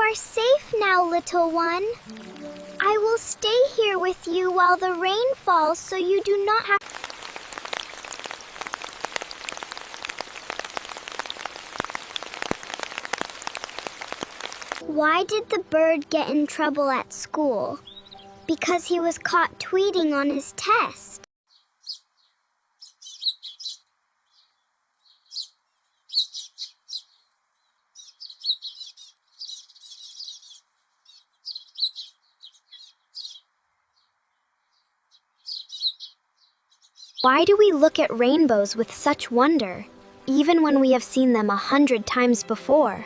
are safe now, little one. I will stay here with you while the rain falls so you do not have... Why did the bird get in trouble at school? Because he was caught tweeting on his test. Why do we look at rainbows with such wonder, even when we have seen them 100 times before?